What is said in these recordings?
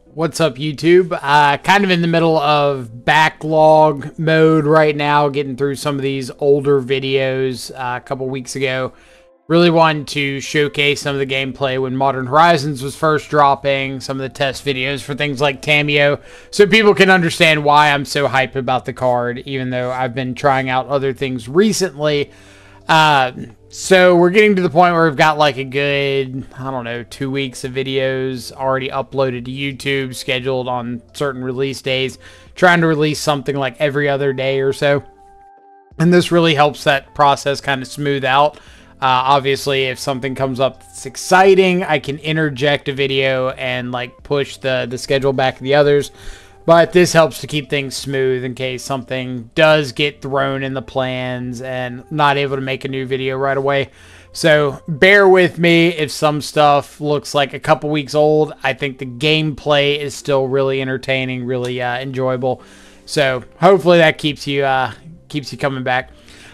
What's up, YouTube? Kind of in the middle of backlog mode right now, getting through some of these older videos a couple weeks ago. Really wanted to showcase some of the gameplay when Modern Horizons was first dropping, some of the test videos for things like TamiBae, so people can understand why I'm so hyped about the card, even though I've been trying out other things recently. So we're getting to the point where we've got like a good, I don't know, 2 weeks of videos already uploaded to YouTube, scheduled on certain release days, trying to release something like every other day or so. And this really helps that process kind of smooth out. Obviously, if something comes up that's exciting, I can interject a video and like push the schedule back to the others. But this helps to keep things smooth in case something does get thrown in the plans and not able to make a new video right away. So bear with me if some stuff looks like a couple weeks old. I think the gameplay is still really entertaining, really enjoyable. So hopefully that keeps you coming back.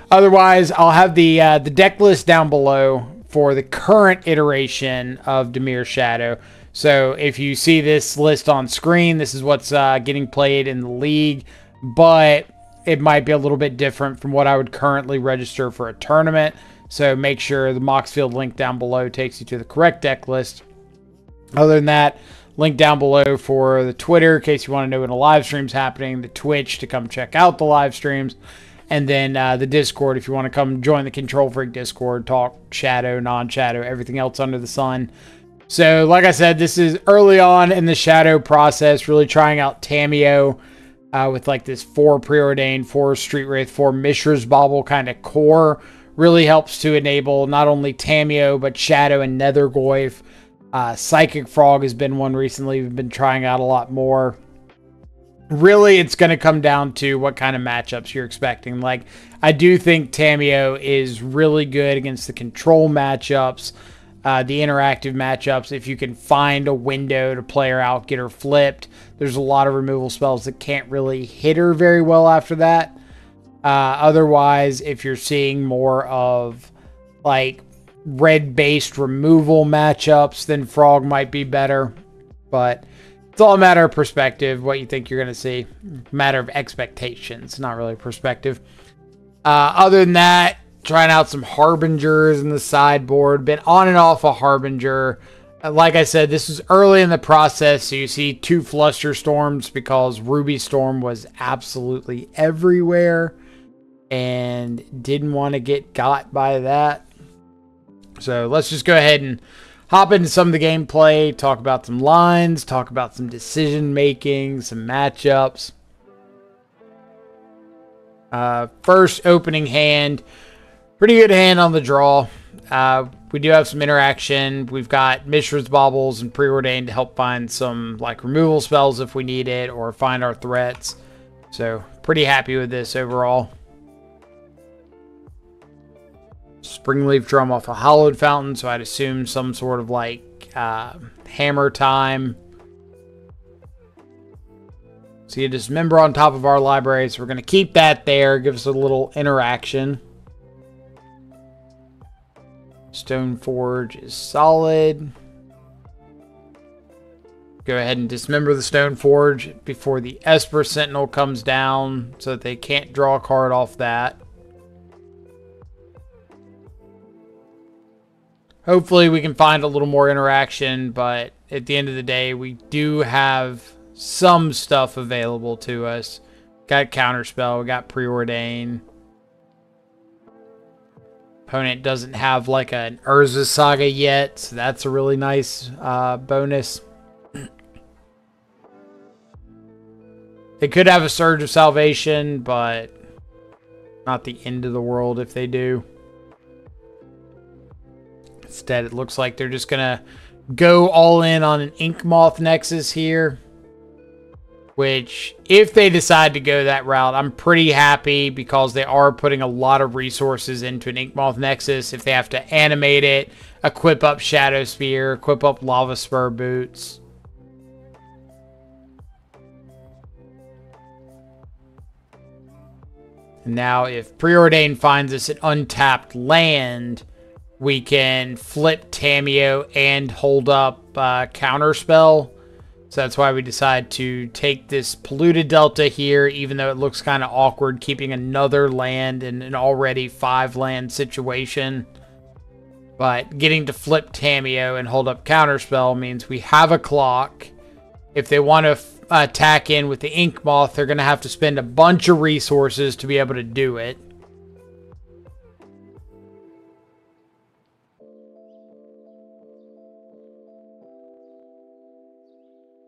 Otherwise, I'll have the deck list down below for the current iteration of Dimir Shadow. So if you see this list on screen, this is what's getting played in the league, but it might be a little bit different from what I would currently register for a tournament. So make sure the Moxfield link down below takes you to the correct deck list. Other than that, link down below for the Twitter in case you want to know when a live stream's happening, the Twitch to come check out the live streams, and then the Discord if you want to come join the Control Freak Discord, talk Shadow, non-Shadow, everything else under the sun. So, like I said, this is early on in the Shadow process, really trying out TamiBae with like this 4 Preordained, 4 Street Wraith, 4 Mishra's Bauble kind of core. Really helps to enable not only TamiBae, but Shadow and Nethergoyf. Psychic Frog has been one recently we've been trying out a lot more. Really, it's going to come down to what kind of matchups you're expecting. Like, I do think TamiBae is really good against the control matchups. The interactive matchups, if you can find a window to play her out, get her flipped. There's a lot of removal spells that can't really hit her very well after that. Otherwise, if you're seeing more of like red-based removal matchups, then Frog might be better. But it's all a matter of perspective, what you think you're going to see. Matter of expectations, not really perspective. Other than that, trying out some Harbingers in the sideboard. Been on and off a Harbinger. Like I said, this is early in the process, so you see 2 Fluster Storms because Ruby Storm was absolutely everywhere and didn't want to get got by that. So let's just go ahead and hop into some of the gameplay, talk about some lines, talk about some decision making, some matchups. First opening hand. Pretty good hand on the draw. We do have some interaction. We've got Mishra's Baubles and Preordained to help find some like removal spells if we need it, or find our threats. So pretty happy with this overall. Springleaf Drum off a Hallowed Fountain, so I'd assume some sort of like Hammertime. So you dismember on top of our library, so we're going to keep that there. Give us a little interaction. Stoneforge is solid. Go ahead and dismember the Stoneforge before the Esper Sentinel comes down so that they can't draw a card off that. Hopefully we can find a little more interaction, but at the end of the day, we do have some stuff available to us. Got Counterspell, we got Preordain. Opponent doesn't have like an Urza Saga yet, so that's a really nice bonus. They could have a Surge of Salvation, but not the end of the world if they do. Instead, it looks like they're just gonna go all in on an Inkmoth Nexus here. Which, if they decide to go that route, I'm pretty happy because they are putting a lot of resources into an Inkmoth Nexus. If they have to animate it, equip up Shadow Spear, equip up Lava Spur Boots. And now, if Preordain finds us an untapped land, we can flip TamiBae and hold up Counterspell. So that's why we decide to take this polluted delta here, even though it looks kind of awkward keeping another land in an already 5 land situation. But getting to flip TamiBae and hold up Counterspell means we have a clock. If they want to attack in with the Ink Moth, they're going to have to spend a bunch of resources to be able to do it.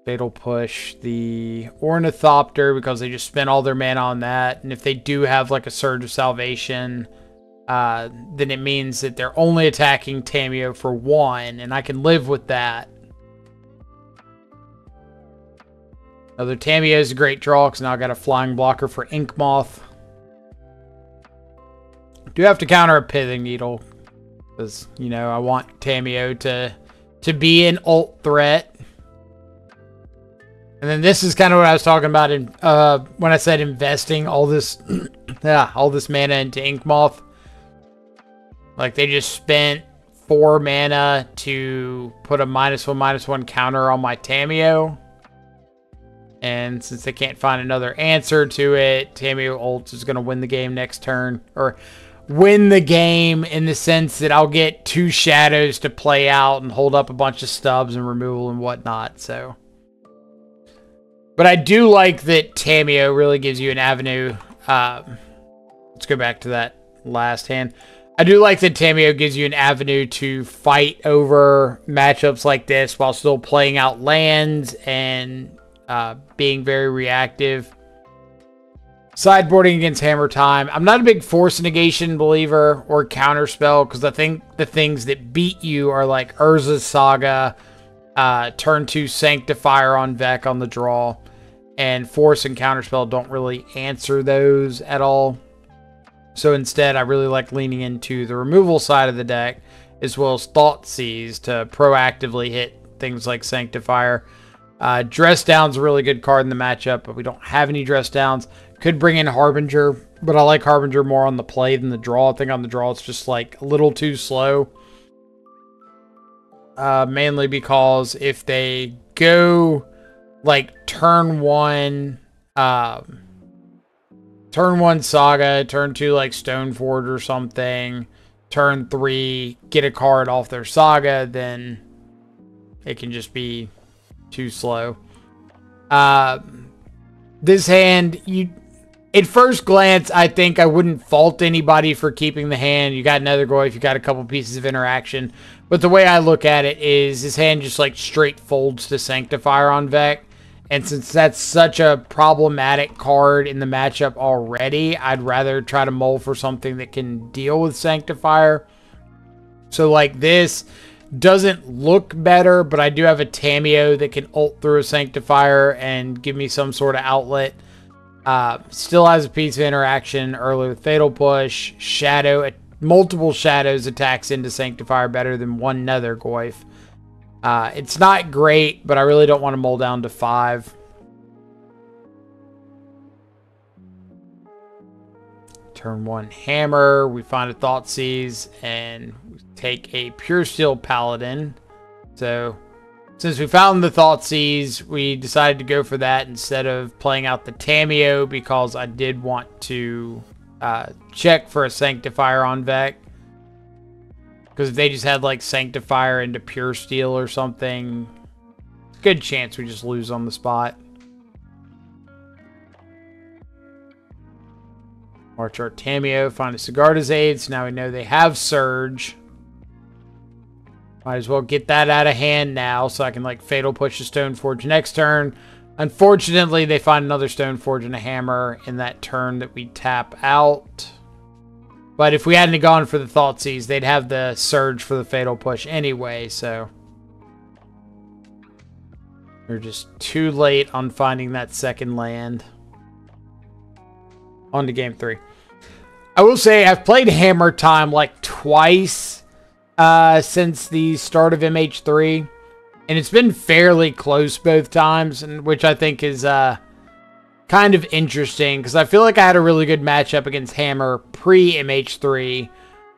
Fatal Push the Ornithopter because they just spent all their mana on that. And if they do have like a Surge of Salvation, then it means that they're only attacking TamiBae for 1, and I can live with that. Another TamiBae is a great draw because now I got a flying blocker for Ink Moth. Do have to counter a Pithing Needle because, you know, I want TamiBae to be an ult threat. And then this is kind of what I was talking about in when I said investing all this all this mana into Ink Moth. Like, they just spent 4 mana to put a -1/-1 counter on my TamiBae. And since they can't find another answer to it, TamiBae ult is going to win the game next turn. Or win the game in the sense that I'll get 2 shadows to play out and hold up a bunch of stubs and removal and whatnot. So, but I do like that TamiBae really gives you an avenue. Let's go back to that last hand. I do like that TamiBae gives you an avenue to fight over matchups like this while still playing out lands and being very reactive. Sideboarding against Hammertime. I'm not a big Force Negation believer or Counterspell because I think the things that beat you are like Urza's Saga, turn 2 Sanctifier on Vec on the draw, and Force and Counterspell don't really answer those at all. So instead, I really like leaning into the removal side of the deck, as well as Thoughtseize to proactively hit things like Sanctifier. Dress Down's a really good card in the matchup, but we don't have any Dress Downs. Could bring in Harbinger, but I like Harbinger more on the play than the draw. I think on the draw, it's just like a little too slow. Mainly because if they go like turn 1, turn 1 Saga, turn 2 like Stoneforge or something, turn 3 get a card off their Saga, then it can just be too slow. This hand, at first glance, I think I wouldn't fault anybody for keeping the hand. You got another Goyf, you got a couple pieces of interaction. But the way I look at it is this hand just like straight folds to Sanctifier on Vec. And since that's such a problematic card in the matchup already, I'd rather try to mull for something that can deal with Sanctifier. So like this doesn't look better, but I do have a TamiBae that can ult through a Sanctifier and give me some sort of outlet. Still has a piece of interaction early with Fatal Push. Multiple shadows attacks into Sanctifier better than one Nether Goyf. It's not great, but I really don't want to mull down to 5. Turn 1 Hammer. We find a Thoughtseize and we take a Pure Steel Paladin. So since we found the Thoughtseize, we decided to go for that instead of playing out the TamiBae because I did want to check for a Sanctifier on Vec. Because if they just had like Sanctifier into Pure Steel or something, good chance we just lose on the spot. March our TamiBae, find a Sigarda's Aid, so now we know they have Surge. Might as well get that out of hand now so I can like Fatal Push a Stoneforge next turn. Unfortunately, they find another Stoneforge and a Hammer in that turn that we tap out. But if we hadn't gone for the Thoughtseize, they'd have the Surge for the Fatal Push anyway, so we're just too late on finding that second land. On to game 3. I will say I've played Hammertime like twice since the start of MH3, and it's been fairly close both times, and which I think is kind of interesting because I feel like I had a really good matchup against Hammer pre-MH3,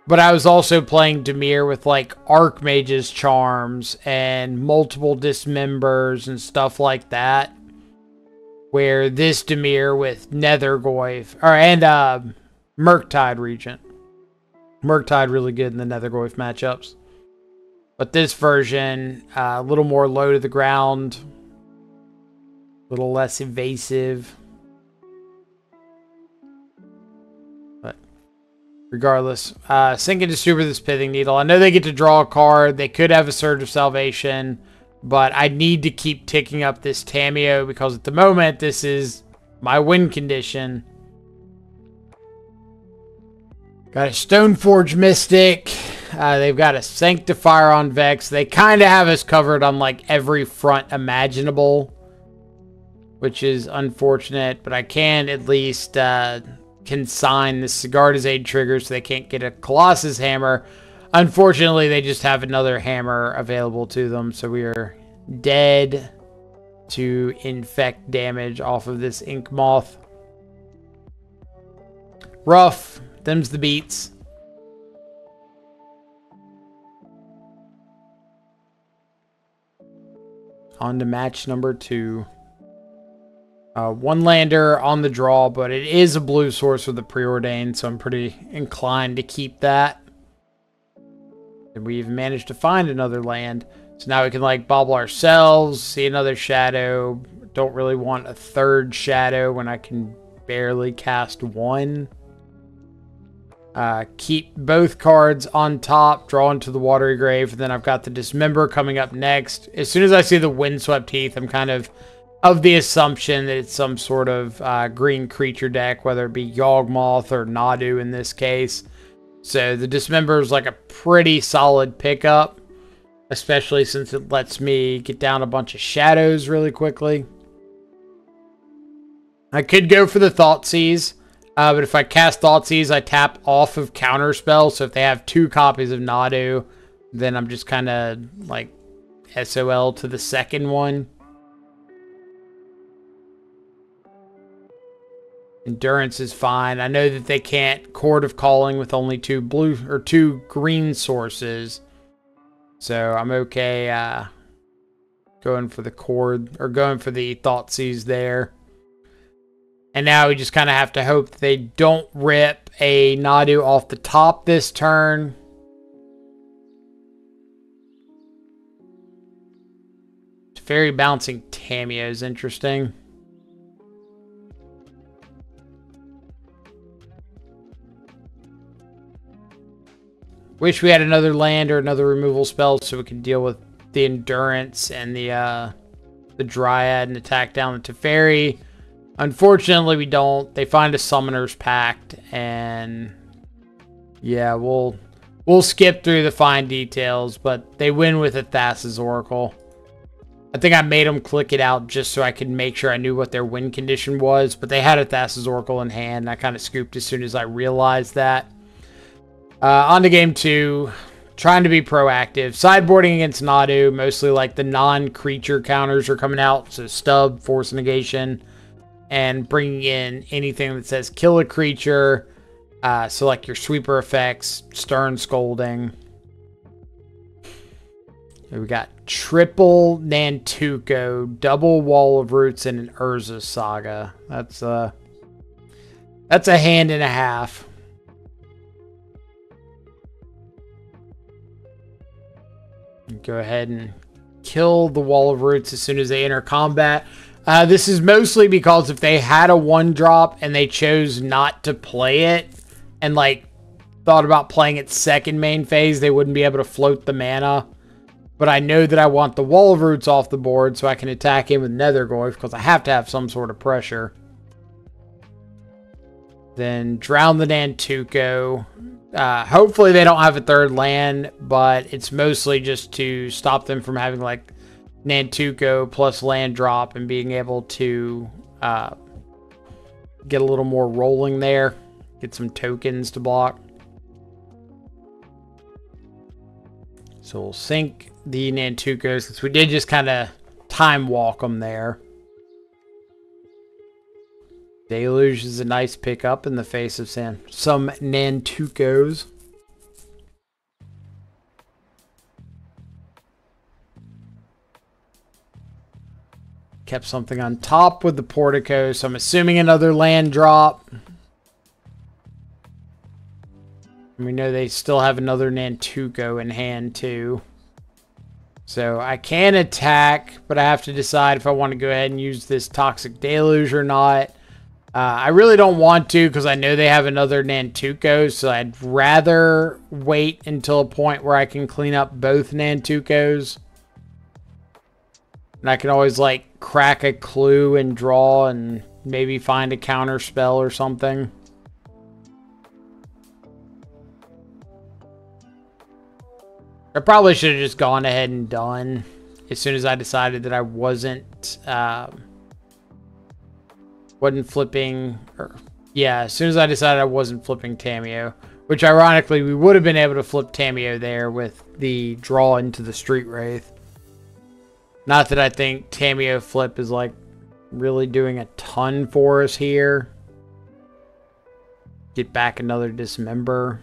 But I was also playing Dimir with like Archmage's charms and multiple dismembers and stuff like that. Where this Dimir with Nethergoyf, and mURktide Regent. mURktide really good in the Nethergoyf matchups. But this version, a little more low to the ground. A little less evasive. But regardless, Sink into Super this Pithing Needle. I know they get to draw a card. They could have a Surge of Salvation. But I need to keep ticking up this TamiBae because at the moment, this is my win condition. Got a Stoneforge Mystic. They've got a Sanctifier on Vex. They kind of have us covered on like every front imaginable, which is unfortunate. But I can at least consign the Sigardizade trigger so they can't get a Colossus Hammer. Unfortunately, they just have another hammer available to them, so we are dead to infect damage off of this Ink Moth. Rough. Them's the beats. On to match number 2. One lander on the draw, but it is a blue source with the Preordained, so I'm pretty inclined to keep that. And we've managed to find another land. So now we can like bobble ourselves, see another shadow. Don't really want a third shadow when I can barely cast one. Keep both cards on top, draw into the Watery Grave. And then I've got the Dismember coming up next. As soon as I see the Windswept Heath, I'm kind of the assumption that it's some sort of green creature deck, whether it be Yawgmoth or Nadu in this case. So the Dismember is like a pretty solid pickup, especially since it lets me get down a bunch of shadows really quickly. I could go for the Thoughtseize, but if I cast Thoughtseize, I tap off of Counterspell. So if they have 2 copies of Nadu, then I'm just kind of like SOL to the second one. Endurance is fine. I know that they can't Chord of Calling with only 2 blue or 2 green sources. So I'm okay going for the Chord or going for the Thoughtseize there. And now we just kind of have to hope that they don't rip a Nadu off the top this turn. Fairy bouncing TamiBae is interesting. Wish we had another land or another removal spell so we could deal with the Endurance and the Dryad and attack down the Teferi. Unfortunately, we don't. They find a Summoner's Pact, and yeah, we'll skip through the fine details, but they win with a Thassa's Oracle. I think I made them click it out just so I could make sure I knew what their win condition was, but they had a Thassa's Oracle in hand, and I kind of scooped as soon as I realized that. On to game 2, trying to be proactive. Sideboarding against Nadu, mostly like the non-creature counters are coming out. So Stub, Force Negation, and bringing in anything that says kill a creature. So like your Sweeper effects, Stern Scolding. And we got triple Nantuko, double Wall of Roots, and an Urza Saga. That's a hand and a half. Go ahead and kill the Wall of Roots as soon as they enter combat. This is mostly because if they had a 1-drop and they chose not to play it and like thought about playing its second main phase, they wouldn't be able to float the mana. But I know that I want the Wall of Roots off the board so I can attack him with Nethergoyf because I have to have some sort of pressure. Then drown the Nantuko. Hopefully they don't have a third land, but it's mostly just to stop them from having like Nantuko plus land drop and being able to get a little more rolling there. Get some tokens to block. So we'll sink the Nantuko since we did just kind of time walk them there. Deluge is a nice pickup in the face of some Nantukos. kept something on top with the portico, so I'm assuming another land drop. And we know they still have another Nantuko in hand too. So I can attack, but I have to decide if I want to go ahead and use this Toxic Deluge or not. I really don't want to because I know they have another Nantuko, so I'd rather wait until a point where I can clean up both Nantukos. And I can always, like, crack a clue and draw and maybe find a counter spell or something. I probably should have just gone ahead and done as soon as I decided that I wasn't flipping, or yeah, as soon as I decided I wasn't flipping TamiBae, which ironically we would have been able to flip TamiBae there with the draw into the Street Wraith. Not that I think TamiBae flip is like really doing a ton for us here. Get back another Dismember.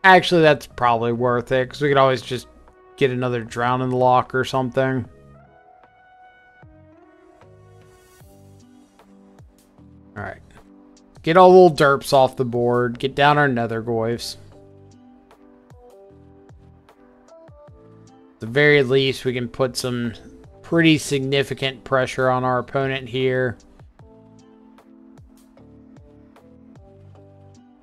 Actually, that's probably worth it, because we could always just get another Drown in the Lock or something. Alright. Get all the little derps off the board. Get down our Nethergoyfs. At the very least, we can put some pretty significant pressure on our opponent here.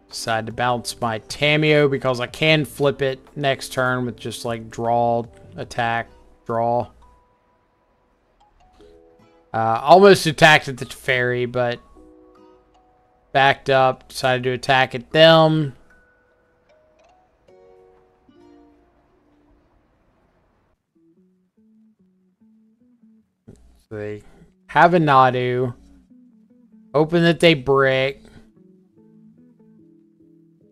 Decide to bounce my TamiBae because I can flip it next turn with just like draw, attack, draw. Almost attacked at the Teferi, but backed up, decided to attack at them. So they have a Nadu. Hoping that they brick.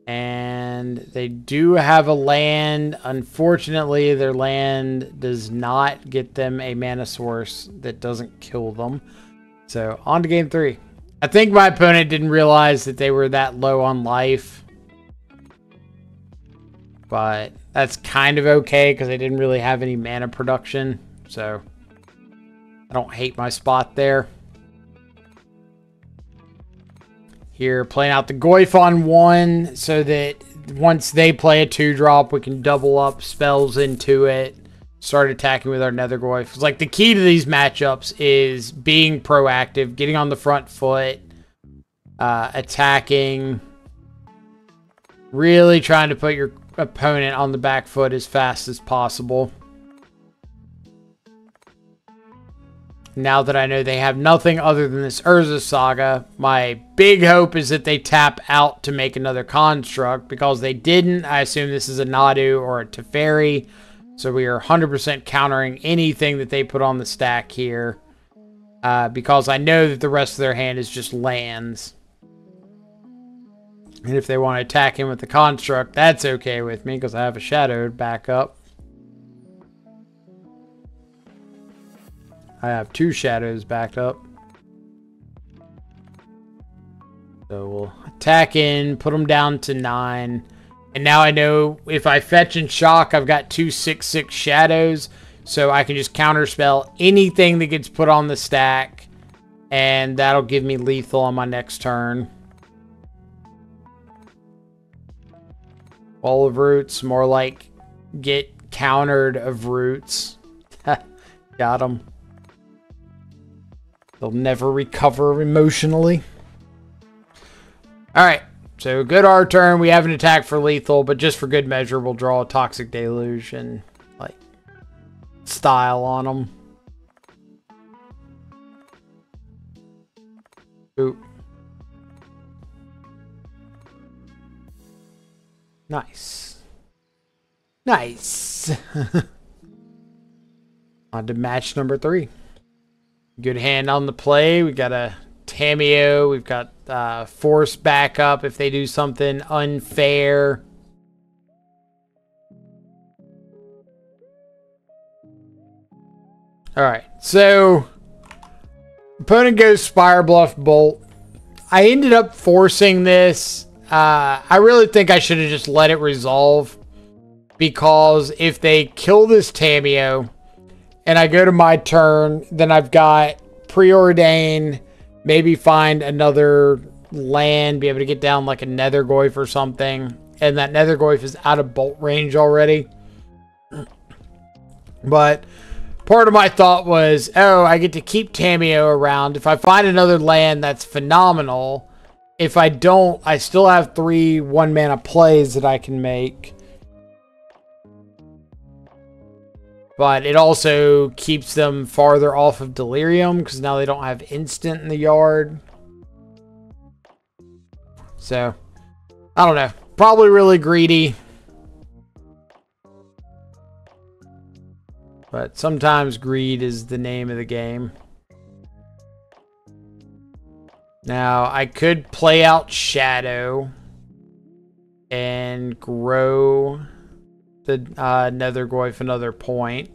And they do have a land. Unfortunately, their land does not get them a mana source that doesn't kill them. So, on to game 3. I think my opponent didn't realize that they were that low on life. But that's kind of okay because they didn't really have any mana production. So, I don't hate my spot there. Here, playing out the Goyf on 1 so that once they play a 2-drop, we can double up spells into it. Start attacking with our Nethergoyf. It's like the key to these matchups is being proactive, getting on the front foot, attacking, really trying to put your opponent on the back foot as fast as possible. Now that I know they have nothing other than this Urza Saga, my big hope is that they tap out to make another construct. Because they didn't, I assume this is a Nadu or a Teferi. So we are 100% countering anything that they put on the stack here. Because I know that the rest of their hand is just lands. And if they want to attack him with the construct, that's okay with me. Because I have a Shadowed backup. I have 2 Shadows backed up. So we'll attack in, put them down to 9. And now I know if I fetch and shock, I've got 2 6/6 Shadows. So I can just counterspell anything that gets put on the stack. And that'll give me lethal on my next turn. Wall of Roots, more like get countered of Roots. Got them. They'll never recover emotionally. Alright, so good our turn. We have an attack for lethal, but just for good measure, we'll draw a Toxic Deluge and, like, style on them. Oop. Nice. Nice. On to match number 3. Good hand on the play. We got a TamiBae. We've got force backup if they do something unfair. Alright, so opponent goes Spire Bluff Bolt. I ended up forcing this. I really think I should have just let it resolve. because if they kill this Tamio and I go to my turn, then I've got preordain, maybe find another land, be able to get down like a Nethergoyf or something, and that Nethergoyf is out of bolt range already. But part of my thought was, oh, I get to keep Tamio around. If I find another land, that's phenomenal. If I don't, I still have 3 1-mana plays that I can make. But it also keeps them farther off of Delirium, because now they don't have instant in the yard. So, I don't know. Probably really greedy. But sometimes greed is the name of the game. Now, I could play out Shadow and grow the Nethergoyf another point.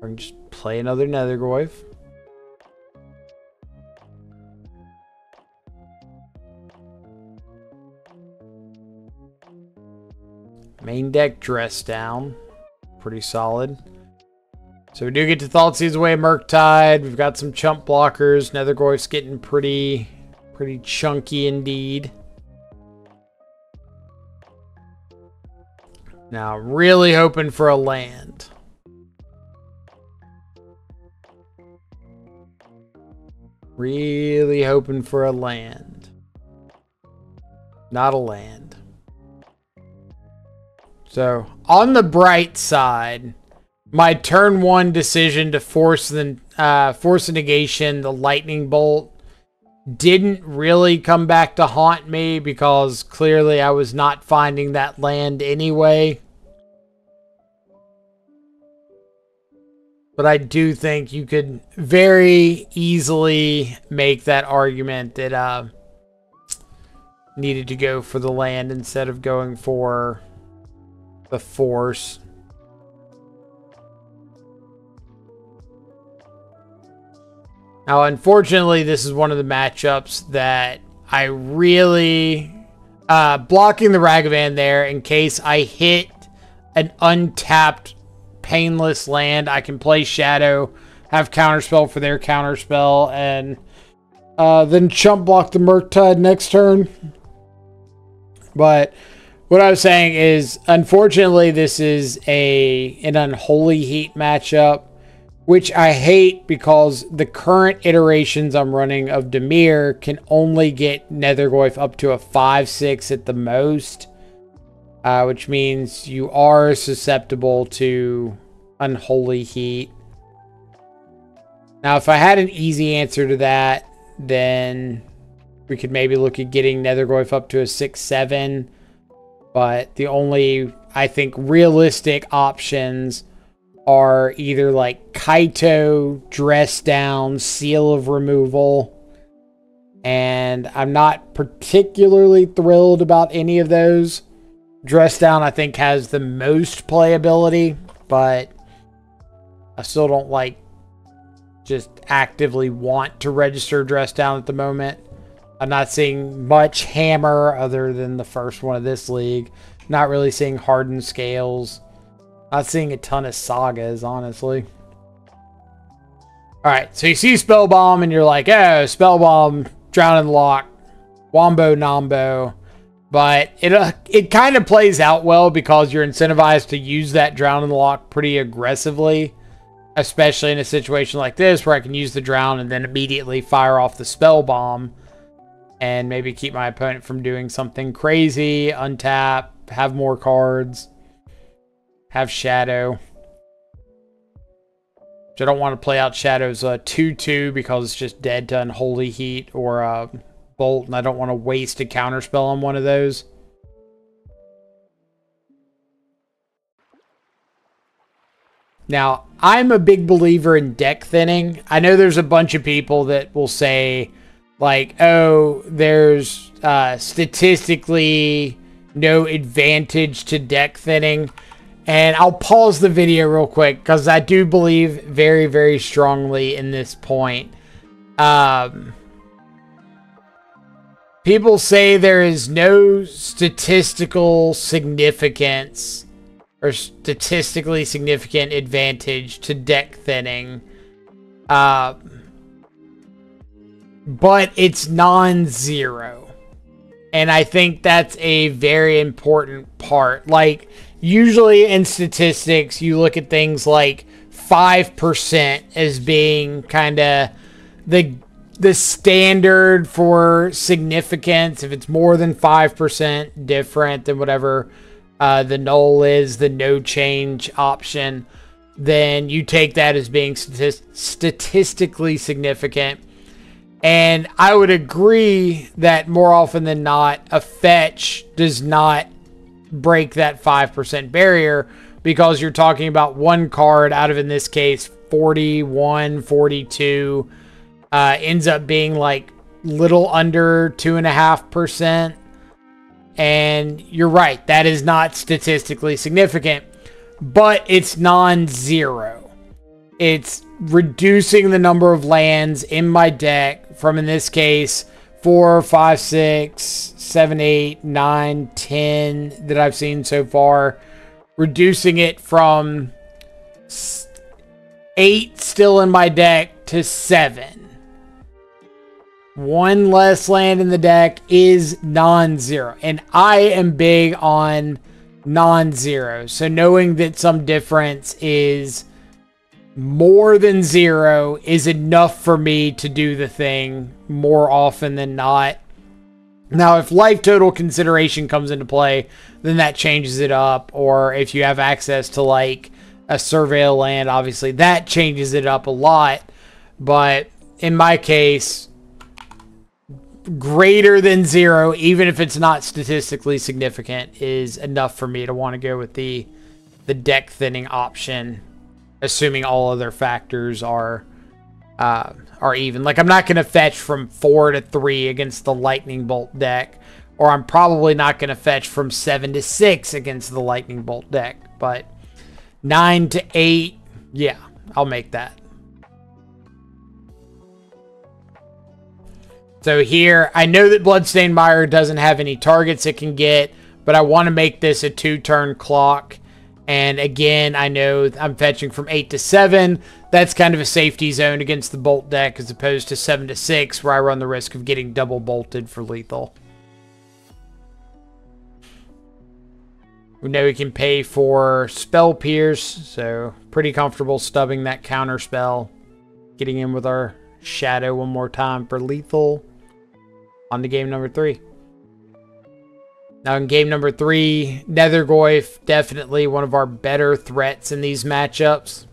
Or I can just play another Nethergoyf. Main deck dress down. Pretty solid. So we do get to Thoughtseize away mURktide. We've got some chump blockers. Nethergoyf's getting pretty chunky indeed. Now, really hoping for a land. Really hoping for a land. Not a land. So, on the bright side, my turn 1 decision to force a negation, the lightning bolt, didn't really come back to haunt me because clearly I was not finding that land anyway. But I do think you could very easily make that argument that needed to go for the land instead of going for the force. Now, unfortunately, this is one of the matchups that I really... blocking the Ragavan there in case I hit an untapped painless land. I can play Shadow, have Counterspell for their Counterspell, and then chump block the mURktide next turn. But what I was saying is, unfortunately, this is an Unholy Heat matchup, which I hate because the current iterations I'm running of Dimir can only get Nethergoyf up to a 5/6 at the most, which means you are susceptible to Unholy Heat. Now, if I had an easy answer to that, then we could maybe look at getting Nethergoyf up to a 6/7. But the only, I think, realistic options are either like Kaito, Dress Down, Seal of Removal. And I'm not particularly thrilled about any of those. Dress Down, I think, has the most playability, but I still don't like just actively want to register Dress Down at the moment. I'm not seeing much Hammer other than the first one of this league. Not really seeing Hardened Scales. Not seeing a ton of Sagas, honestly. Alright, so you see Spell Bomb and you're like, oh, Spell Bomb, Drown in the Lock, Wombo Nombo. But it kind of plays out well because you're incentivized to use that Drown in the Lock pretty aggressively. Especially in a situation like this where I can use the Drown and then immediately fire off the Spell Bomb. And maybe keep my opponent from doing something crazy, untap, have more cards, have Shadow. Which I don't want to play out Shadow's 2/2 because it's just dead to Unholy Heat or Bolt, and I don't want to waste a Counterspell on one of those. Now, I'm a big believer in deck thinning. I know there's a bunch of people that will say, like, oh, there's statistically no advantage to deck thinning. And I'll pause the video real quick because I do believe very, very strongly in this point. People say there is no statistical significance or statistically significant advantage to deck thinning. But it's non-zero. And I think that's a very important part. Like, usually in statistics, you look at things like 5% as being kind of the standard for significance. If it's more than 5% different than whatever the null is, the no change option, then you take that as being statistically significant. And I would agree that more often than not, a fetch does not break that 5% barrier, because you're talking about one card out of, in this case, 41, 42, ends up being like little under 2.5%. And you're right, that is not statistically significant, but it's non-zero. It's reducing the number of lands in my deck from, in this case, 4, 5, 6, 7, 8, 9, 10 that I've seen so far. Reducing it from 8 still in my deck to 7. One less land in the deck is non-zero. And I am big on non-zero. So knowing that some difference is more than 0 is enough for me to do the thing more often than not. Now, if life total consideration comes into play, then that changes it up. Or if you have access to like a surveil land, obviously that changes it up a lot. But in my case, greater than 0, even if it's not statistically significant, is enough for me to want to go with the deck thinning option, assuming all other factors are even. Like, I'm not going to fetch from 4 to 3 against the lightning bolt deck, or I'm probably not going to fetch from 7 to 6 against the lightning bolt deck, but 9 to 8, yeah, I'll make that. So here, I know that Bloodstained Mire doesn't have any targets it can get, but I want to make this a 2-turn clock. And again, I know I'm fetching from 8 to 7. That's kind of a safety zone against the bolt deck, as opposed to 7 to 6, where I run the risk of getting double bolted for lethal. We know we can pay for Spell Pierce, so pretty comfortable stubbing that counter spell. Getting in with our Shadow one more time for lethal. On to game number 3. Now in game number 3, Nethergoyf, definitely one of our better threats in these matchups.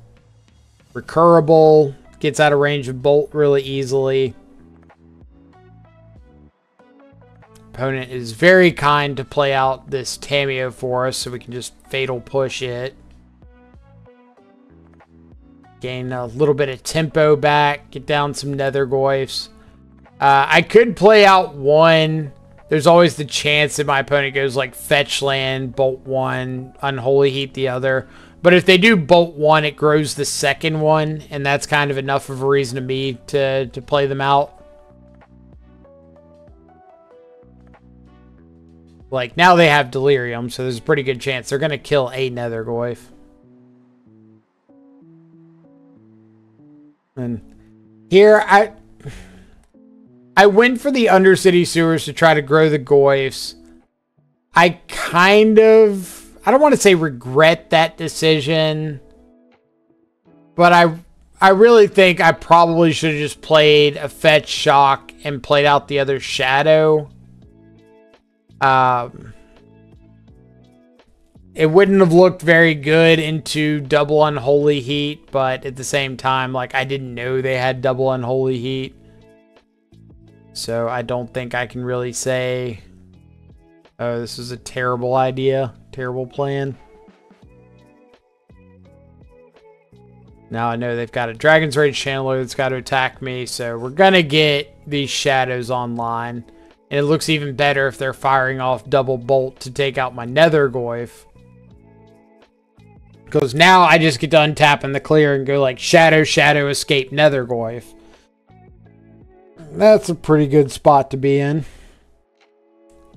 Recurable, gets out of range of bolt really easily. Opponent is very kind to play out this TamiBae for us, so we can just fatal push it. Gain a little bit of tempo back, get down some Nethergoyfs. I could play out one. There's always the chance that my opponent goes like fetch land, bolt one, unholy heat the other. But if they do bolt one, it grows the second one, and that's kind of enough of a reason to me to play them out. Like, now they have Delirium, so there's a pretty good chance they're going to kill a Nethergoyf. And here, I went for the Undercity Sewers to try to grow the Goyfs. I don't want to say regret that decision, but I really think I probably should have just played a Fetch Shock and played out the other Shadow. It wouldn't have looked very good into double Unholy Heat, but at the same time, like, I didn't know they had double Unholy Heat. So I don't think I can really say, oh, this is a terrible idea, terrible plan. Now I know they've got a Dragon's Rage Channeler that's got to attack me, so we're going to get these Shadows online. And it looks even better if they're firing off double bolt to take out my Nethergoyf. Because now I just get to untap in the clear and go like Shadow, Shadow, Escape, Nethergoyf. That's a pretty good spot to be in.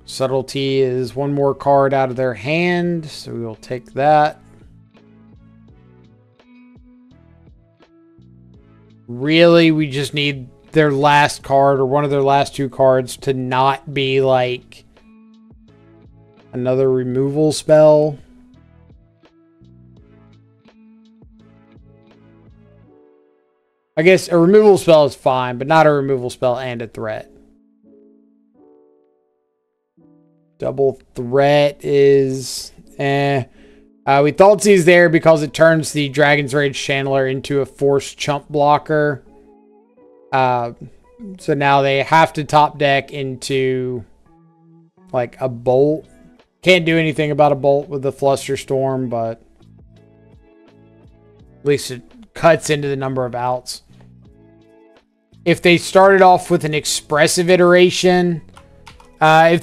Subtlety is one more card out of their hand, so we will take that. Really, we just need their last card or one of their last two cards to not be like another removal spell. I guess a removal spell is fine, but not a removal spell and a threat. Double threat is we Thoughtseize there because it turns the Dragon's Rage Chandler into a force chump blocker. So now they have to top deck into like a bolt. Can't do anything about a bolt with the Flusterstorm, but at least it cuts into the number of outs. If they started off with an expressive iteration, I would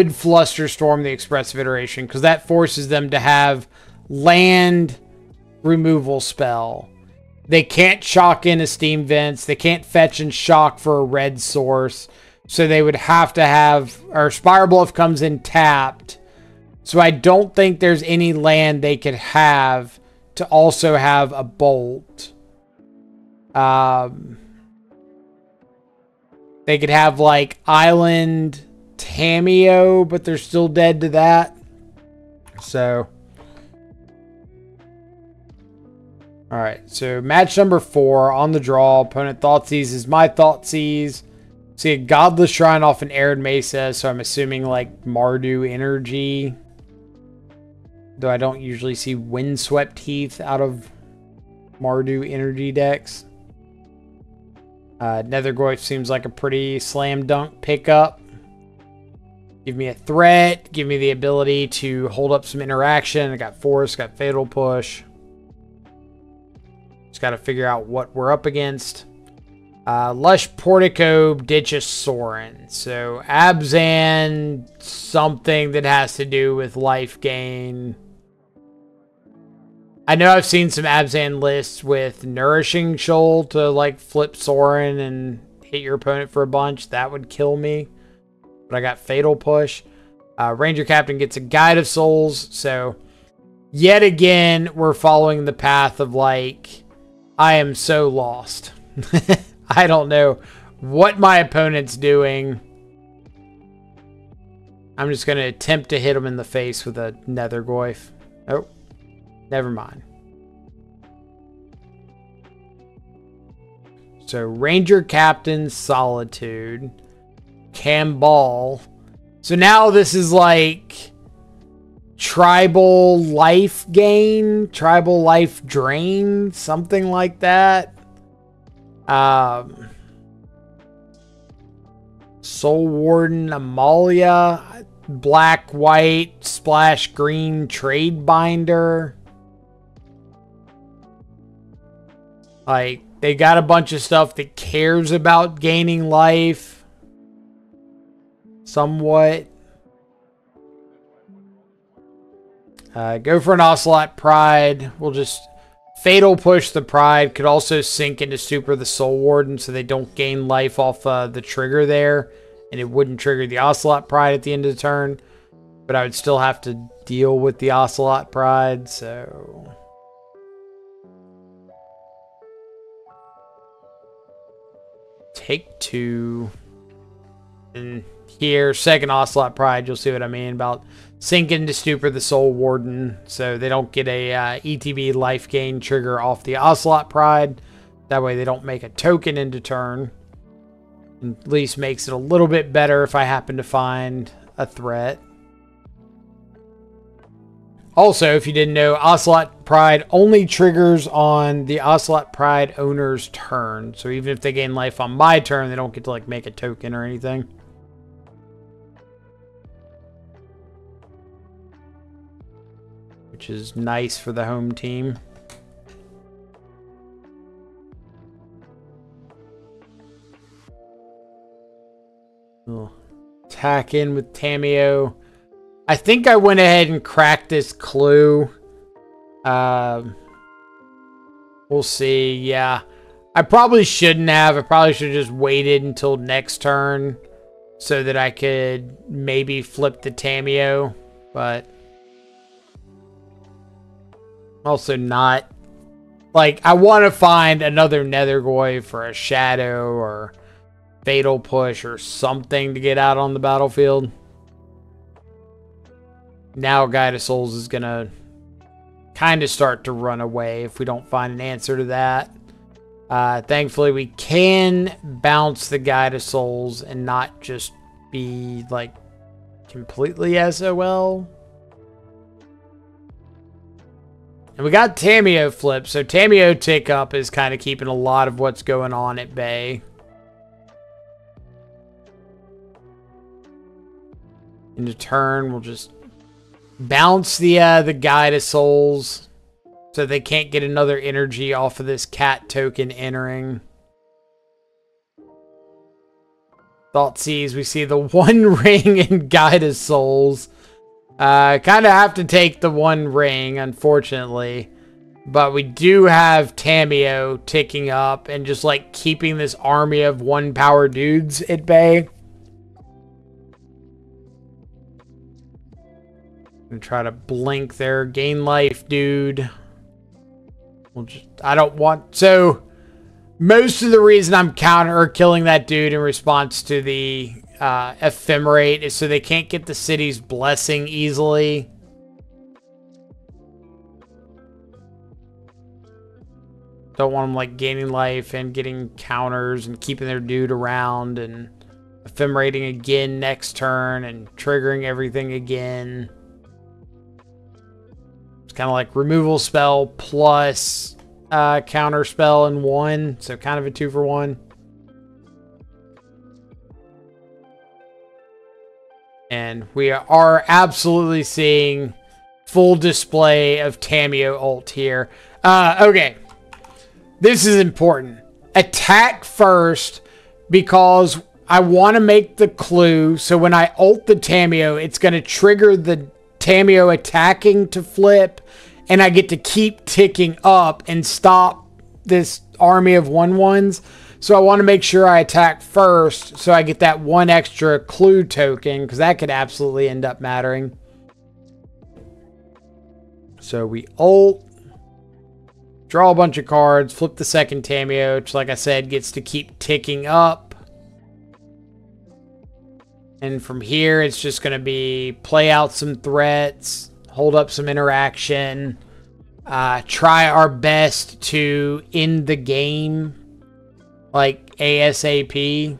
Flusterstorm the expressive iteration because that forces them to have land removal spell. They can't shock in a Steam Vents. They can't fetch and shock for a red source. So they would have to have, or Spire Bluff comes in tapped. So I don't think there's any land they could have to also have a bolt. They could have like Island TamiBae, but they're still dead to that. So, all right. So match number 4 on the draw. Opponent Thoughtseize is my Thoughtseize. See a Godless Shrine off an Arid Mesa, so I'm assuming like Mardu energy. Though I don't usually see Windswept Heath out of Mardu energy decks. Nethergoyf seems like a pretty slam dunk pickup. Give me a threat. Give me the ability to hold up some interaction. I got Force, got Fatal Push. Just got to figure out what we're up against. Lush Portico, ditches Sorin. So Abzan, something that has to do with life gain. I know I've seen some Abzan lists with Nourishing Shoal to like flip Sorin and hit your opponent for a bunch. That would kill me. But I got Fatal Push. Ranger Captain gets a Guide of Souls. So yet again, we're following the path of like, I am so lost. I don't know what my opponent's doing. I'm just going to attempt to hit him in the face with a Nethergoyf. Oh. Never mind. So Ranger Captain, Solitude, Camball. So now this is like tribal life gain, tribal life drain, something like that. Soul Warden, Amalia, black, white, splash green, trade binder. Like, they got a bunch of stuff that cares about gaining life. Somewhat. Go for an Ocelot Pride. We'll just Fatal Push the Pride. Could also sink into Super the Soul Warden so they don't gain life off the trigger there. And it wouldn't trigger the Ocelot Pride at the end of the turn. But I would still have to deal with the Ocelot Pride, so... Take 2. And here, second Ocelot Pride, you'll see what I mean about sinking to Stupor the Soul Warden, so they don't get a ETB life gain trigger off the Ocelot Pride. That way they don't make a token into turn. And at least makes it a little bit better if I happen to find a threat. Also, if you didn't know, Ocelot Pride only triggers on the Ocelot Pride owner's turn. So even if they gain life on my turn, they don't get to like make a token or anything. Which is nice for the home team. We'll attack in with TamiBae. I think I went ahead and cracked this clue. We'll see. Yeah. I probably shouldn't have. I probably should have just waited until next turn so that I could maybe flip the TamiBae, but also not. Like, I want to find another Nethergoy for a Shadow or Fatal Push or something to get out on the battlefield. Now Guide of Souls is going to kind of start to run away if we don't find an answer to that. Thankfully, we can bounce the Guide of Souls and not just be, like, completely SOL. And we got TamiBae flip, so TamiBae tick up is kind of keeping a lot of what's going on at bay. Into turn, we'll just bounce the Guide of Souls so they can't get another energy off of this cat token entering. Thoughtseize, we see the one ring in Guide of Souls. Kind of have to take the one ring, unfortunately. But we do have TamiBae ticking up and just like keeping this army of one power dudes at bay. Gonna try to blink their gain life dude. We'll just, I don't want, so most of the reason I'm counter or killing that dude in response to the ephemerate is so they can't get the city's blessing easily. Don't want them like gaining life and getting counters and keeping their dude around and ephemerating again next turn and triggering everything again. It's kind of like removal spell plus counter spell in one, so kind of a 2-for-1. And we are absolutely seeing full display of TamiBae ult here. Okay. This is important. Attack first because I want to make the clue. So when I ult the TamiBae, it's going to trigger the TamiBae attacking to flip. And I get to keep ticking up and stop this army of 1/1s. So I want to make sure I attack first so I get that one extra clue token, because that could absolutely end up mattering. So we ult, draw a bunch of cards, flip the second TamiBae, which, like I said, gets to keep ticking up. And from here, it's just going to be play out some threats, hold up some interaction, try our best to end the game. Like ASAP.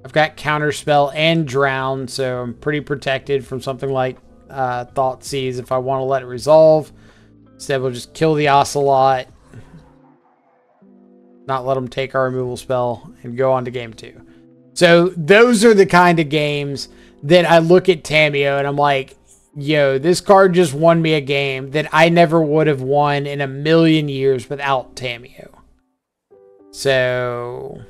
I've got Counterspell and Drown, so I'm pretty protected from something like Thoughtseize if I want to let it resolve. Instead, we'll just kill the Ocelot, not let them take our removal spell, and go on to game 2. So those are the kind of games that I look at TamiBae and I'm like, yo, this card just won me a game that I never would have won in a million years without TamiBae. So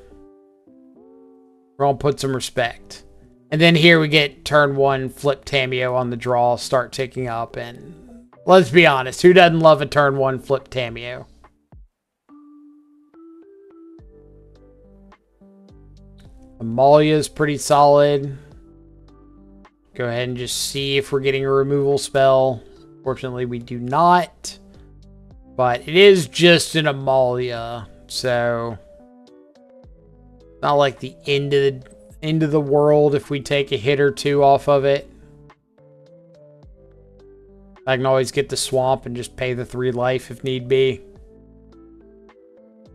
we're going to put some respect. And then here we get turn 1, flip TamiBae on the draw, start ticking up. And let's be honest, who doesn't love a turn 1 flip TamiBae? Amalia's pretty solid. Go ahead and just see if we're getting a removal spell. Fortunately, we do not. But it is just an Amalia. So, not like the end of the world if we take a hit or two off of it. I can always get the swamp and just pay the 3 life if need be.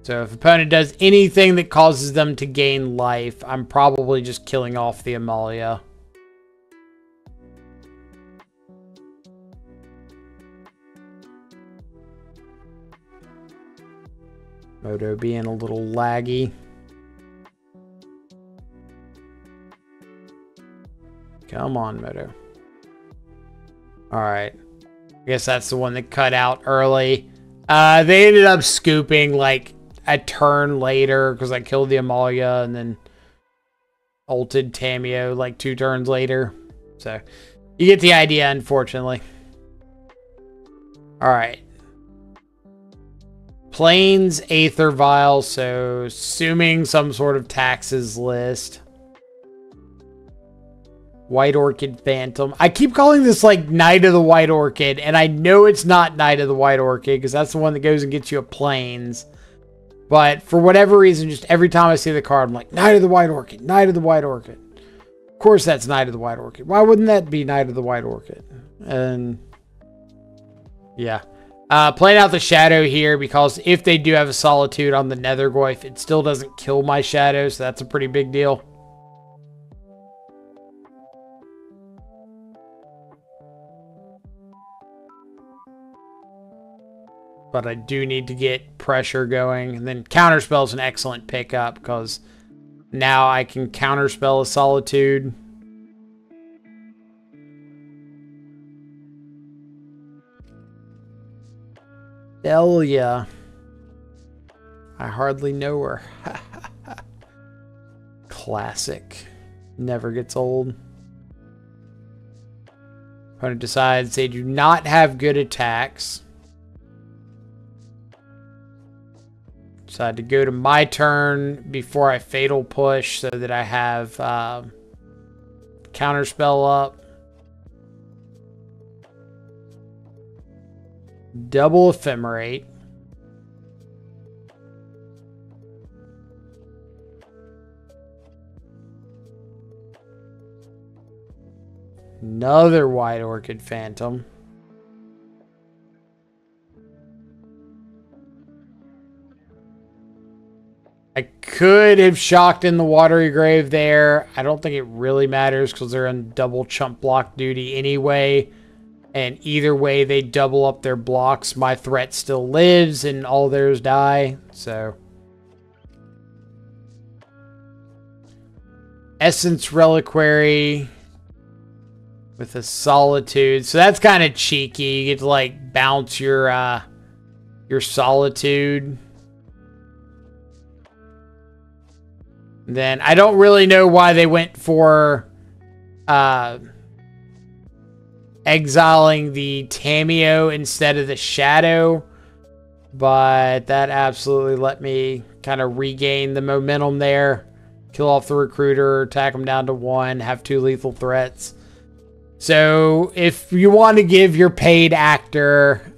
So if opponent does anything that causes them to gain life, I'm probably just killing off the Amalia. Moto being a little laggy. Come on, Moto. Alright. I guess that's the one that cut out early. They ended up scooping like a turn later because I killed the Amalia and then ulted TamiBae like 2 turns later. So you get the idea, unfortunately. Alright. Plains, Aether Vial, so assuming some sort of taxes list. White Orchid Phantom. I keep calling this like Knight of the White Orchid, and I know it's not Knight of the White Orchid because that's the one that goes and gets you a Plains. But for whatever reason, just every time I see the card, I'm like, Knight of the White Orchid, Knight of the White Orchid. Of course that's Knight of the White Orchid. Why wouldn't that be Knight of the White Orchid? And yeah. Playing out the Shadow here because if they do have a Solitude on the Nethergoyf, it still doesn't kill my Shadow, so that's a pretty big deal. But I do need to get pressure going. And then Counterspell is an excellent pickup because now I can Counterspell a Solitude. Delia. I hardly know her. Classic. Never gets old. Opponent decides they do not have good attacks. Decide to go to my turn before I Fatal Push so that I have Counterspell up. Double Ephemerate. Another White Orchid Phantom. I could have shocked in the Watery Grave there. I don't think it really matters because they're on double chump block duty anyway. And either way, they double up their blocks. My threat still lives and all theirs die. So. Essence Reliquary with a Solitude. So that's kind of cheeky. You get to like bounce your Solitude. Then I don't really know why they went for exiling the TamiBae instead of the Shadow, but that absolutely let me kind of regain the momentum there. Kill off the Recruiter, attack them down to 1, have 2 lethal threats. So if you want to give your paid actor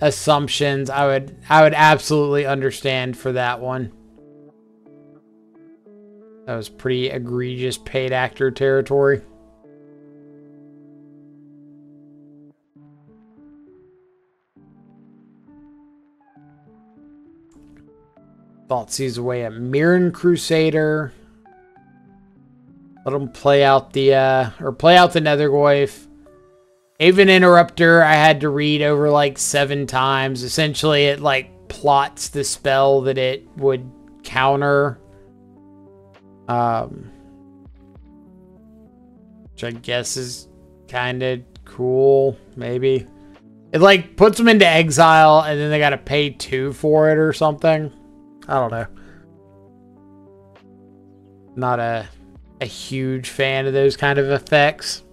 assumptions, I would absolutely understand for that one. That was pretty egregious paid actor territory. Thoughtseize away a Mirren Crusader. Let them play out the Nethergoyf. Aven Interrupter I had to read over like 7 times. Essentially it like plots the spell that it would counter. Which I guess is kind of cool, maybe. It like puts them into exile and then they gotta pay 2 for it or something. I don't know. Not a huge fan of those kind of effects.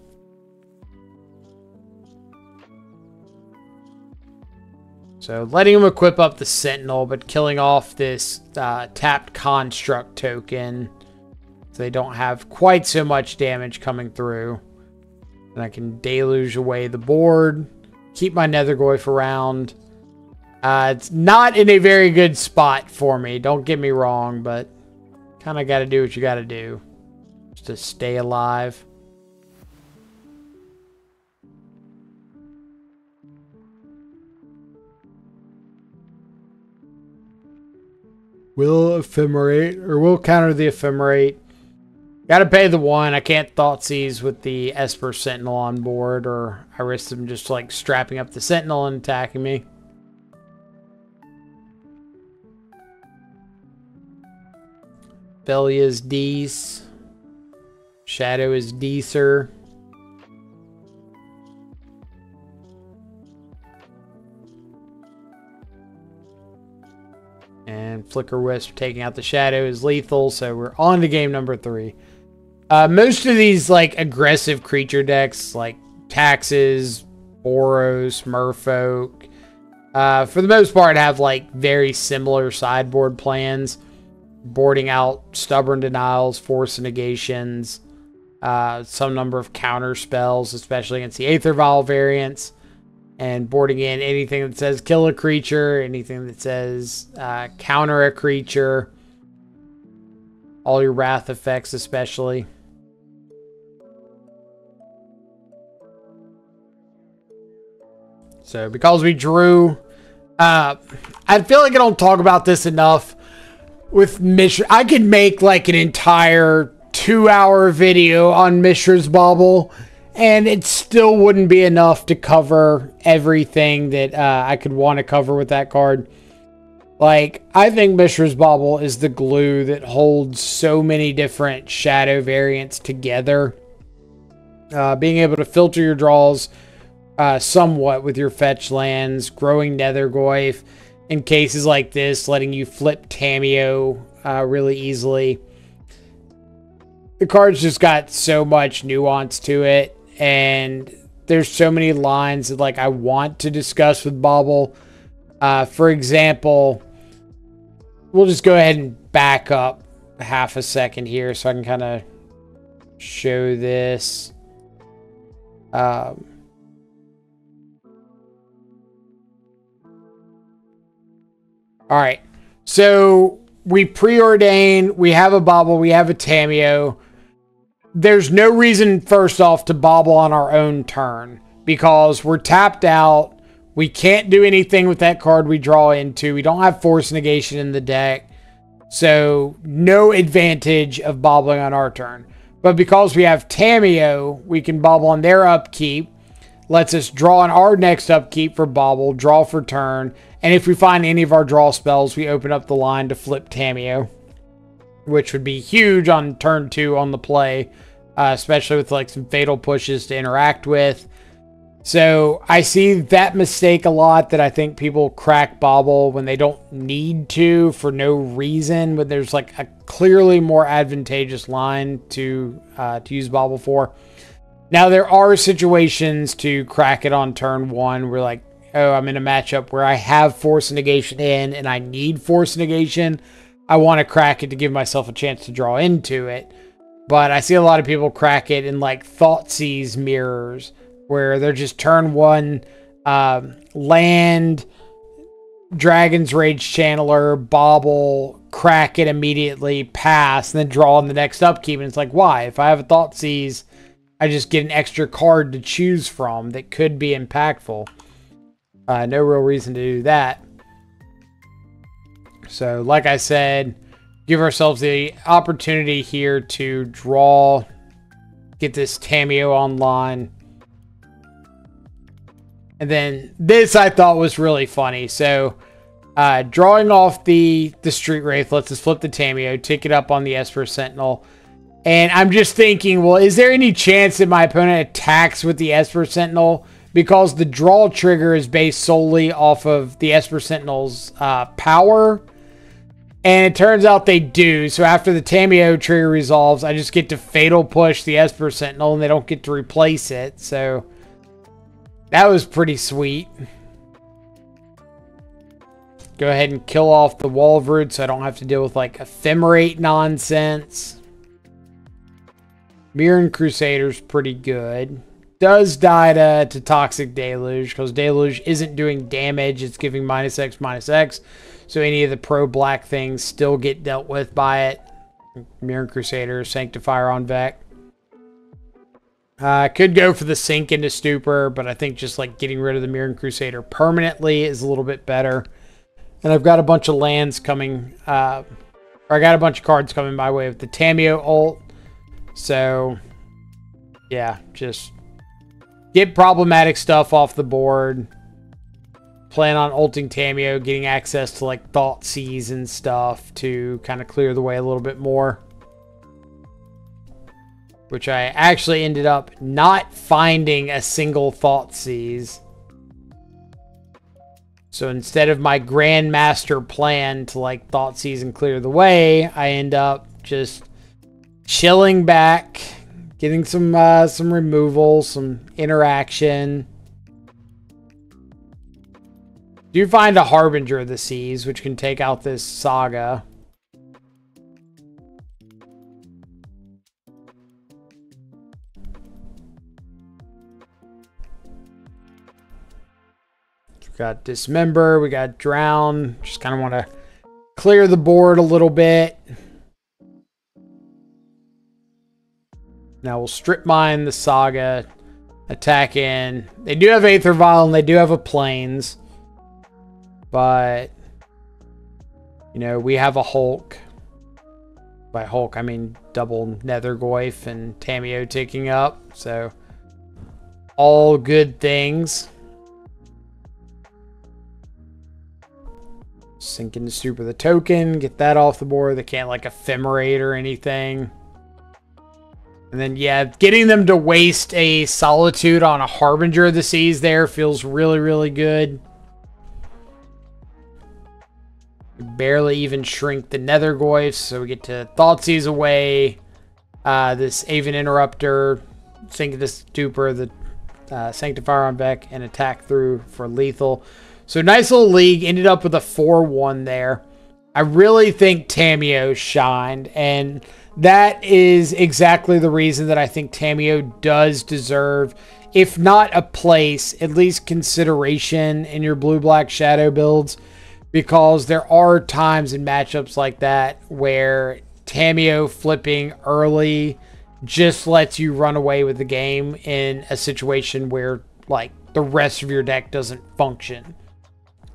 So letting them equip up the Sentinel, but killing off this tapped Construct token. So they don't have quite so much damage coming through. And I can deluge away the board. Keep my Nethergoyf around. It's not in a very good spot for me. Don't get me wrong, but kind of got to do what you got to do just to stay alive. Will ephemerate, or will counter the ephemerate. Got to pay the 1. I can't Thoughtseize with the Esper Sentinel on board, or I risk them just like strapping up the Sentinel and attacking me. Belia is Dees. Shadow is Deeser. And Flicker Wisp taking out the Shadow is lethal, so we're on to game number 3. Most of these like aggressive creature decks, like Taxes, Boros, Merfolk, For the most part, have like very similar sideboard plans. Boarding out stubborn denials, force negations, some number of counter spells, especially against the Aether Vial variants, and boarding in anything that says kill a creature, anything that says counter a creature, all your wrath effects especially. So because we drew, I feel like I don't talk about this enough with Mishra. I could make like an entire 2-hour video on Mishra's Bauble, and it still wouldn't be enough to cover everything that I could want to cover with that card. Like, I think Mishra's Bauble is the glue that holds so many different shadow variants together. Being able to filter your draws somewhat with your fetch lands, growing Nethergoyf in cases like this, letting you flip TamiBae really easily. The card's just got so much nuance to it, and there's so many lines that like I want to discuss with Bauble. For example, we'll just go ahead and back up half a second here so I can kind of show this. All right, so we preordain, we have a Bauble, we have a TamiBae. There's no reason, first off, to Bauble on our own turn because we're tapped out. We can't do anything with that card we draw into. We don't have force negation in the deck. So no advantage of Baubling on our turn. But because we have TamiBae, we can Bauble on their upkeep. Lets us draw on our next upkeep for Bauble, draw for turn. And if we find any of our draw spells, we open up the line to flip TamiBae, which would be huge on turn 2 on the play, especially with like some fatal pushes to interact with. So I see that mistake a lot, that I think people crack Bauble when they don't need to for no reason, when there's like a clearly more advantageous line to use Bauble for. Now there are situations to crack it on turn 1 where like, oh, I'm in a matchup where I have force negation in and I need force negation. I want to crack it to give myself a chance to draw into it. But I see a lot of people crack it in like Thoughtseize mirrors, where they're just turn 1 land, Dragon's Rage Channeler, Bauble, crack it immediately, pass, and then draw on the next upkeep. And it's like, why? If I have a Thoughtseize, I just get an extra card to choose from that could be impactful. No real reason to do that. So, like I said, give ourselves the opportunity here to draw, get this TamiBae online. And then this I thought was really funny. So, drawing off the Street Wraith lets us flip the TamiBae, take it up on the Esper Sentinel. And I'm just thinking, well, is there any chance that my opponent attacks with the Esper Sentinel? Because the draw trigger is based solely off of the Esper Sentinel's power. And it turns out they do. So after the TamiBae trigger resolves, I just get to Fatal Push the Esper Sentinel and they don't get to replace it. So that was pretty sweet. Go ahead and kill off the Walroot so I don't have to deal with like Ephemerate nonsense. Mirren Crusader's pretty good. Does die to Toxic Deluge, because Deluge isn't doing damage. It's giving -X/-X. So any of the pro-black things still get dealt with by it. Mirren Crusader, Sanctifier on Vec. Could go for the Sink into Stupor, but I think just like getting rid of the Mirren Crusader permanently is a little bit better. And I've got a bunch of lands coming, or I got a bunch of cards coming my way with the TamiBae ult. So, yeah, just get problematic stuff off the board. Plan on ulting TamiBae, getting access to like Thoughtseize and stuff to kind of clear the way a little bit more. Which I actually ended up not finding a single Thoughtseize. So instead of my Grandmaster plan to like Thoughtseize and clear the way, I end up just chilling back, getting some removal, some interaction. Do find a Harbinger of the Seas, which can take out this Saga. We got Dismember, we got Drown. Just kind of want to clear the board a little bit. Now we'll strip mine the Saga, attack in. They do have Aether Vial and they do have a Plains. But, you know, we have a Hulk. By Hulk, I mean double Nethergoyf and TamiBae ticking up. So, all good things. Sink into Super the token, get that off the board. They can't like ephemerate or anything. And then, yeah, getting them to waste a Solitude on a Harbinger of the Seas there feels really, really good. We barely even shrink the Nethergoyfs, so we get to Thoughtseize away. This Aven Interrupter, sink the Stupor, the Sanctifier on Beck, and attack through for lethal. So nice little league. Ended up with a 4-1 there. I really think TamiBae shined, and that is exactly the reason that I think TamiBae does deserve, if not a place, at least consideration in your blue-black shadow builds, because there are times in matchups like that where TamiBae flipping early just lets you run away with the game in a situation where, like, the rest of your deck doesn't function.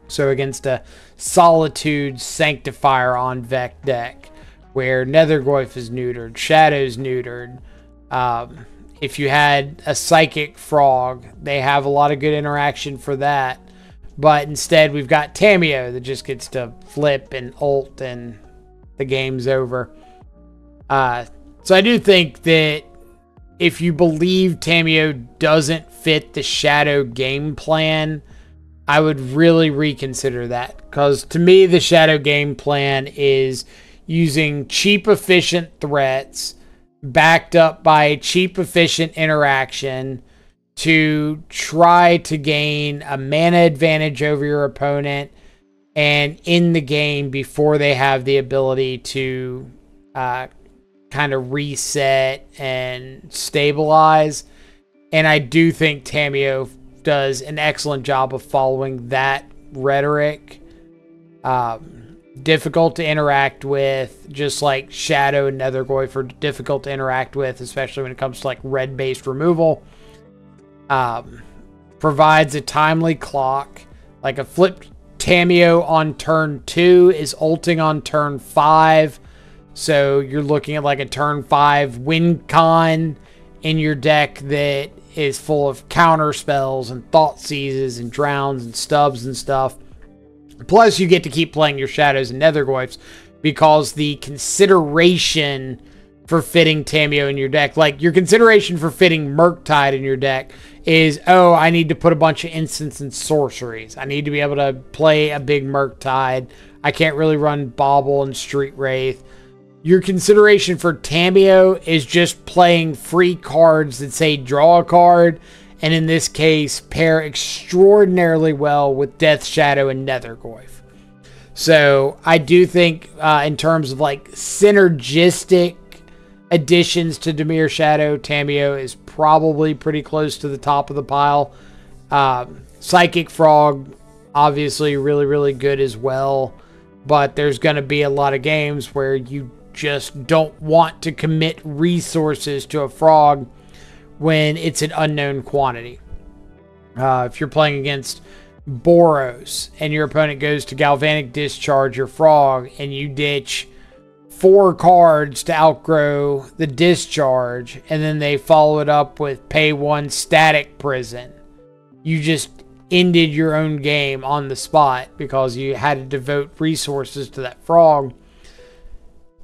So against a Solitude Sanctifier on Vec deck, where Nethergoyf is neutered, Shadow's neutered. If you had a Psychic Frog, they have a lot of good interaction for that. But instead, we've got TamiBae that just gets to flip and ult, and the game's over. So I do think that if you believe TamiBae doesn't fit the Shadow game plan, I would really reconsider that. Because to me, the Shadow game plan is using cheap, efficient threats backed up by cheap, efficient interaction to try to gain a mana advantage over your opponent and in the game before they have the ability to kind of reset and stabilize. And I do think TamiBae does an excellent job of following that rhetoric. Difficult to interact with, just like Shadow and Nethergoyf are difficult to interact with, especially when it comes to like red-based removal. Provides a timely clock. Like a flip TamiBae on turn 2 is ulting on turn 5. So you're looking at like a turn 5 win con in your deck that is full of counter spells and thought seizes and drowns and stubs and stuff. Plus you get to keep playing your Shadows and Nethergoyfs because the consideration for fitting TamiBae in your deck, like your consideration for fitting mURktide in your deck is, oh, I need to put a bunch of instants and sorceries. I need to be able to play a big mURktide. I can't really run Bauble and Street Wraith. Your consideration for TamiBae is just playing free cards that say draw a card, and in this case, pair extraordinarily well with Death Shadow and Nethergoyf. So I do think in terms of like synergistic additions to Dimir Shadow, TamiBae is probably pretty close to the top of the pile. Psychic Frog, obviously really, really good as well. But there's going to be a lot of games where you just don't want to commit resources to a frog when it's an unknown quantity. If you're playing against Boros and your opponent goes to Galvanic Discharge your frog and you ditch 4 cards to outgrow the discharge and then they follow it up with pay 1 Static Prison, you just ended your own game on the spot because you had to devote resources to that frog.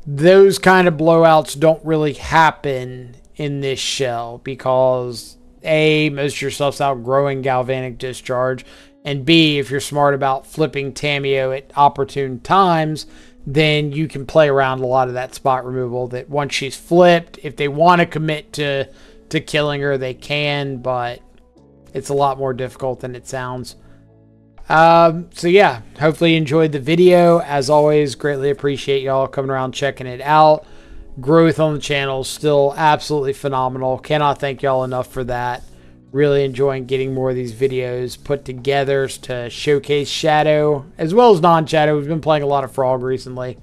Those kind of blowouts don't really happen in this shell because A, most of your stuff's outgrowing Galvanic Discharge, and B, if you're smart about flipping TamiBae at opportune times, then you can play around a lot of that spot removal that once she's flipped, if they want to commit to killing her, they can, but it's a lot more difficult than it sounds. So yeah, hopefully you enjoyed the video. As always, greatly appreciate y'all coming around, checking it out. Growth on the channel is still absolutely phenomenal. Cannot thank y'all enough for that. Really enjoying getting more of these videos put together to showcase Shadow as well as non-Shadow. We've been playing a lot of Frog recently.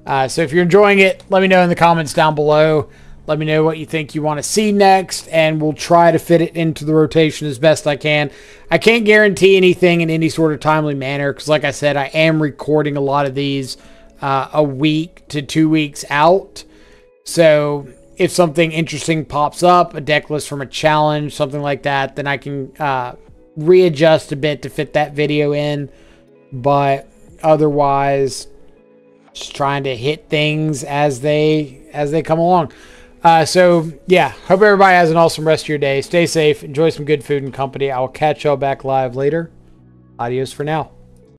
So if you're enjoying it, let me know in the comments down below. Let me know what you think you want to see next, and we'll try to fit it into the rotation as best I can. I can't guarantee anything in any sort of timely manner because, like I said, I am recording a lot of these a week to 2 weeks out. So if something interesting pops up, a deck list from a challenge, something like that, then I can readjust a bit to fit that video in. But otherwise, just trying to hit things as they come along. So yeah, hope everybody has an awesome rest of your day. Stay safe, enjoy some good food and company. I will catch y'all back live later. Adios for now.